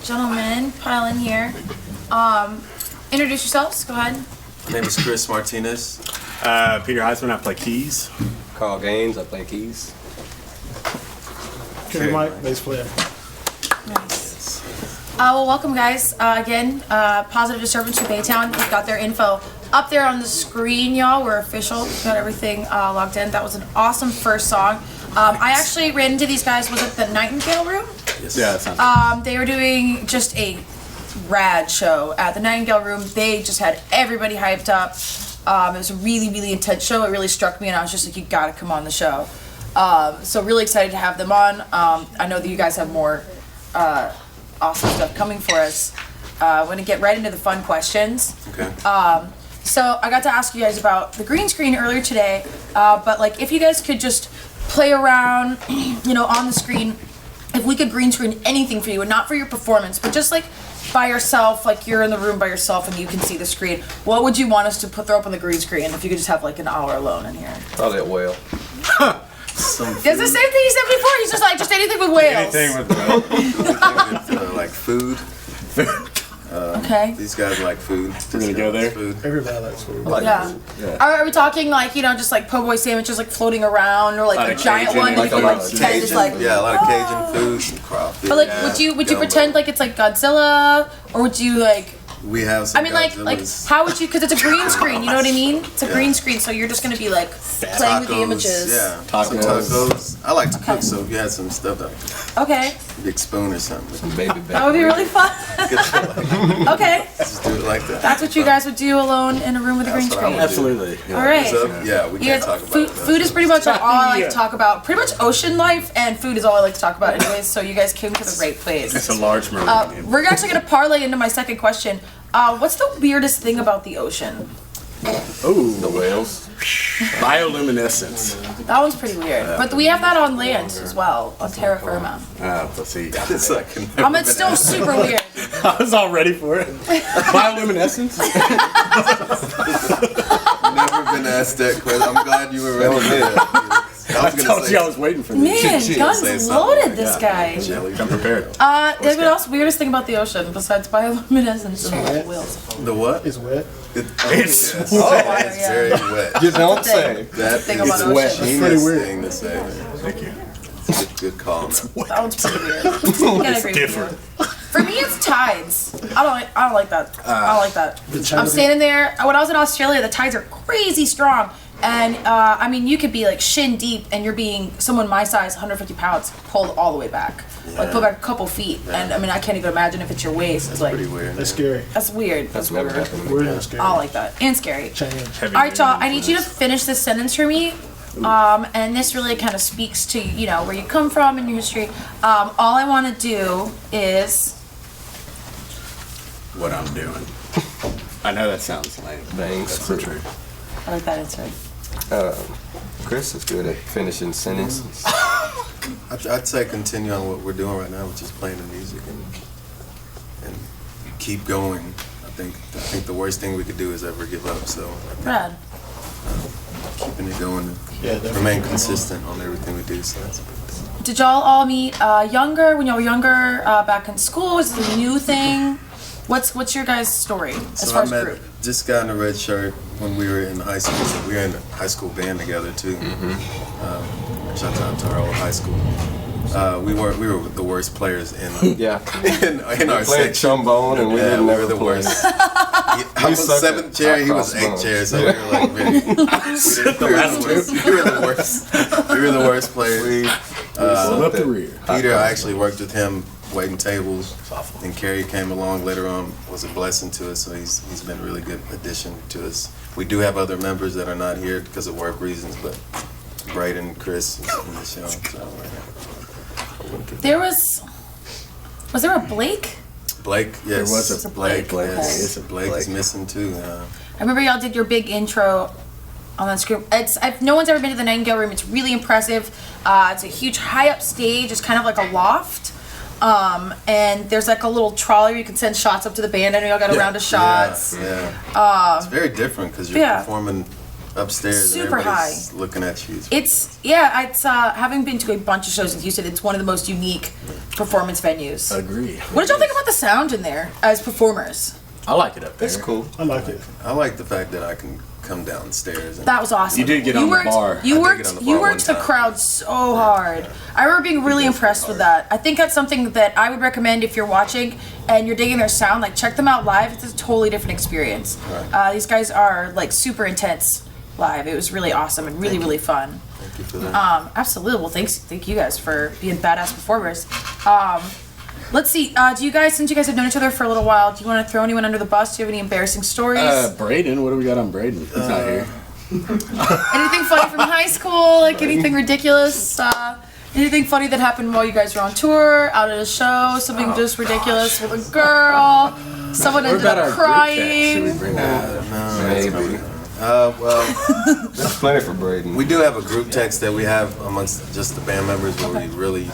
Gentlemen, pile in here. Introduce yourselves. Go ahead. My name is Chris Martinez. Peter Heisman, I play keys. Carl Gaines, I play keys. Kerry Mike, bass player. Nice. Well, welcome, guys. Again, Positive Disturbance for Baytown. We've got their info up there on the screen, y'all. We're official. We've got everything logged in. That was an awesome first song. I actually ran into these guys. Was it the Nightingale Room? Yes. Yeah, that sounds They were doing just a rad show at the Nightingale Room. They just had everybody hyped up. It was a really, really intense show. It really struck me, and I was just like, you gotta come on the show. So really excited to have them on. I know that you guys have more awesome stuff coming for us. We're gonna get right into the fun questions. Okay. So I got to ask you guys about the green screen earlier today, but like if you guys could just play around, you know, on the screen, if we could green screen anything for you, and not for your performance, but just like by yourself, like you're in the room by yourself and you can see the screen, what would you want us to throw up on the green screen if you could just have like an hour alone in here? Probably a whale. It's the same thing he said before. He's just like, just anything with whales. anything with Like food. Okay. These guys like food. We're gonna go there? Food. Everybody likes food. Yeah. Are we talking like, you know, just like po' boy sandwiches like floating around, or like Lot a of giant Cajun, one that like you can a like lot of pretend is like, Yeah, a lot of Cajun food, some crawfish. but like Yeah. would you Gumbo. pretend like it's like Godzilla, or would you like, We have some I mean like Godzillas. how would you, because it's a green screen, you know what I mean? It's a green screen, so you're just gonna be like playing with the Tacos, images. Yeah. Tacos. Some tacos. I like to Okay. cook, so if you had some stuff, that Okay, big spoon or something, Some baby that would be really fun. Okay, just do it like that. that's what you guys would do alone in a room with a green That's what I screen. would Absolutely. All right. So, yeah, we You can't guys, talk about food, that. food is pretty much all I like Yeah. to talk about. Pretty much ocean life and food is all I like to talk about anyways, so you guys came to the right place. It's a large marine. We're actually going to parlay into my second question. What's the weirdest thing about the ocean? Ooh, The whales. bioluminescence. That one's pretty weird. But we have that on land as well, on terra firma. Let's see. It's like It's still super weird. I was all ready for it. Bioluminescence? never been asked that question. I'm glad you were ready. I I was gonna told say you I was waiting for this. Man, say guns something loaded, like this that. guy. jelly. I'm prepared. What else? Weirdest thing about the ocean besides bioluminescence and whales? The what? It's wet. It's yes. wet. Water, It's yeah. very wet. You don't say. That thing is about the ocean. meanest Pretty weird. thing to say. Thank you. Good call. Man. That one's pretty weird. I gotta agree with Different. you. For me, it's tides. I don't like that. I don't like that. I'm standing there. When I was in Australia, the tides are crazy strong, and I mean, you could be like shin deep, and you're being someone my size, 150 pounds, pulled all the way back, like pulled back a couple feet, and I mean, I can't even imagine if it's your waist. It's like Pretty weird. That's scary. that's weird. That's never weird. happened. Weird and scary. I don't like that and scary. Change. Heavy All right, y'all. marine I need you to finish this sentence for me. And this really kind of speaks to, you know, where you come from and your history. All I want to do is. what I'm doing. I know that sounds lame. Bangs. That's the truth. I like that answer. Chris is good at finishing sentences. I'd say continue on what we're doing right now, which is playing the music and keep going. I think the worst thing we could do is ever give up. So I think Brad. keeping it going and Yeah, definitely. remain consistent on everything we do. So that's Did y'all all meet younger, when y'all were younger, back in school? Was it a new thing? What's your guys' story as So far I as met, group? just got in a red shirt when we were in high school. We were in a high school band together too. Shout out to our old high school. We were the worst players in Yeah. in our Played section. trombone and we Yeah, didn't we never were the play. worst. I was sucked at 7th chair, he was high 8th cross chair, so we were like really. We were the worst. We were the worst players. Up the rear. Peter, I actually worked with him waiting tables, and Kerry came along later on, was a blessing to us, so he's been a really good addition to us. We do have other members that are not here because of work reasons, but Braden, Chris, in the show. So, There was there a Blake? Blake, yes. There was a Blake. Yes. Okay. Blake is missing too. I remember y'all did your big intro on that script. No one's ever been to the Nightingale Room. It's really impressive. It's a huge high up stage. It's kind of like a loft. And there's like a little trolley where you can send shots up to the band. I know y'all got a round of shots. Yeah. It's very different because you're Yeah. performing upstairs Super and everybody's looking at you. It's having been to a bunch of shows in Houston, it's one of the most unique performance venues. Agree. What did y'all think about the sound in there as performers? I like it up there. That's cool. I like it. I like the fact that I can come downstairs. And That was awesome. You did get on the bar. You I did get on worked. the You bar one worked the time. crowd so hard. I remember being really impressed with that. I think that's something that I would recommend if you're watching and you're digging their sound. Like, check them out live. It's a totally different experience. Right. These guys are like super intense live. It was really awesome and really really fun. Thank you for that. Absolutely. Well, thank you guys for being badass performers. Let's see. Do you guys, since you guys have known each other for a little while, do you want to throw anyone under the bus? Do you have any embarrassing stories? Braden, what do we got on Braden? He's not here. Anything funny from high school? Like anything ridiculous? Anything funny that happened while you guys were on tour, out at a show? Something just ridiculous with a girl? Someone What ended about up our group text? Should crying? we bring that up? Maybe. Well, There's plenty for Braden. we do have a group text that we have amongst just the band members where we really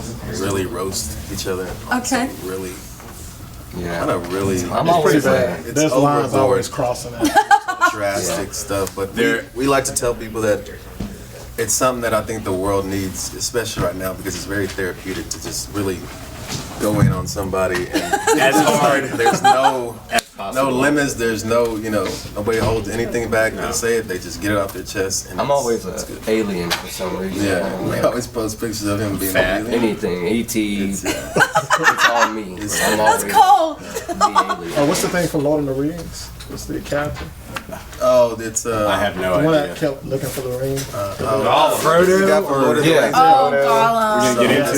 roast each other. Okay. Really, Yeah. kind of really. I'm It's always pretty glad. bad. It's There's lines overboard. always crossing that. drastic stuff, but There- we like to tell people that it's something that I think the world needs, especially right now, because it's very therapeutic to just really go in on somebody and As hard there's no as possible. limits, there's no, nobody holds anything back. They say it, they just get it off their chest. And I'm it's- always it's an good. alien for some reason. Yeah, we always post pictures of him being Fat. an alien. Anything. E.T. It's, It's all me. I'm That's always cold. the alien. Oh, what's the thing from Lord of the Rings? What's the character? oh, it's I have no The one that idea. kept looking for the ring. Frodo? You got from Lord of the Yeah. Rings. Oh, We're Gollum. gonna get into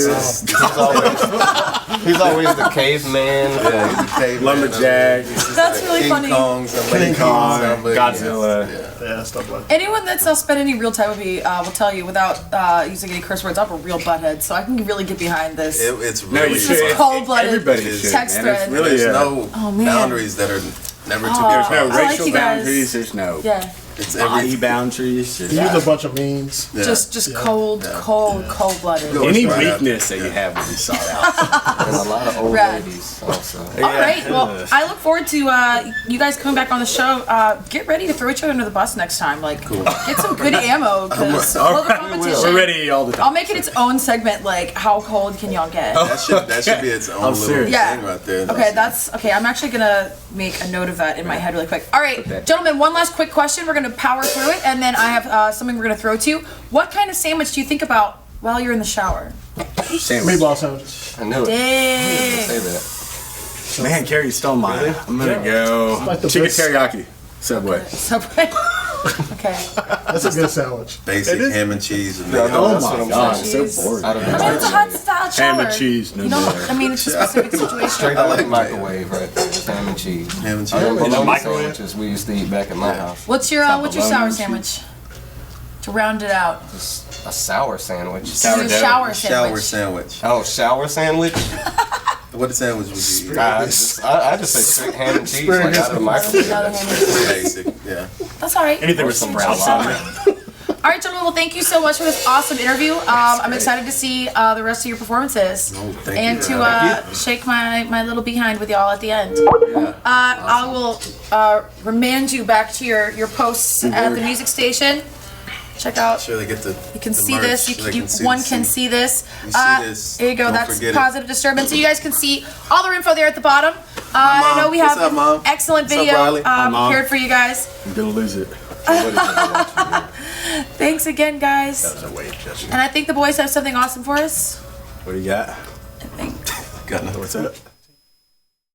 it. He's always the caveman. Yeah, he's a caveman. Lumberjack. That's really King funny. Kong, somebody. King Kong, somebody, Godzilla. Yeah. Yeah, stuff like that. Anyone that's spent any real time with me will tell you without using any curse words, I'm a real butthead, so I can really get behind this. It's No, really you should. It's cold-blooded Everybody It is. should, text man. thread. It's really, There's no Oh, man. boundaries that are never too Oh. there's no I like racial you guys. boundaries. There's no Yeah. It's body every boundaries. He used a bunch of memes. yeah. Just cold-blooded. Go Any right up. weakness that you have will be sought out. And a lot of old Rad. ladies also. All right. Well, I look forward to you guys coming back on the show. Get ready to throw each other under the bus next time. Like, get some good ammo because All the right, competition. we're ready all the time. I'll make it its own segment. Like, how cold can y'all get? That should be its own I'm little serious. Yeah. thing right there. Okay, that's okay. I'm actually gonna make a note of that in my head really quick. All right, gentlemen. One last quick question. We're gonna power through it, and then I have something we're gonna throw to you. What kind of sandwich do you think about while you're in the shower? Sandwich. Meatball sandwiches. I knew it. Dang. Say that. Man, Carrie stole mine. I'm gonna go Like the chicken best- teriyaki. Subway. Subway. Okay. That's a good sandwich. basic It is. ham and cheese. And Yeah, mayo. Oh That's my what I'm god, saying. so boring. Out of the I mean, it's a hot microwave. style shower. Ham and cheese, no You know, more. I mean, it's a specific situation. Straight out of like the microwave right there. Just ham and cheese. Ham and I remember cheese. the bologna microwave? sandwiches we used to eat back at my house. What's your bologna sour and sandwich? To round it out. Just a sour sandwich. Your Sourdough. shower Shower sandwich. sandwich. Oh, shower sandwich? What sandwich would you eat? I just say straight ham and cheese, like out of the microwave. Another ham and cheese. Basic, yeah. That's all right. Anything with some brown on it. All right, gentlemen. Well, thank you so much for this awesome interview. I'm excited to see the rest of your performances Oh, thank and you. to shake my little behind with y'all at the end. I will remand you back to your posts at the music station. Check out. Sure, they get the. You can the see merch this. so they You see one the can scene. see this. You see this. Here you go. Don't That's forget it. Positive Disturbance. So you guys can see all their info there at the bottom. I Mom. know we What's have up, Mom? an excellent What's up, video Riley? Mom. prepared for you guys. I'm gonna lose it. Thanks again, guys. That was a wave gesture. And I think the boys have something awesome for us. What do you got? I think. Got nothing. What's up?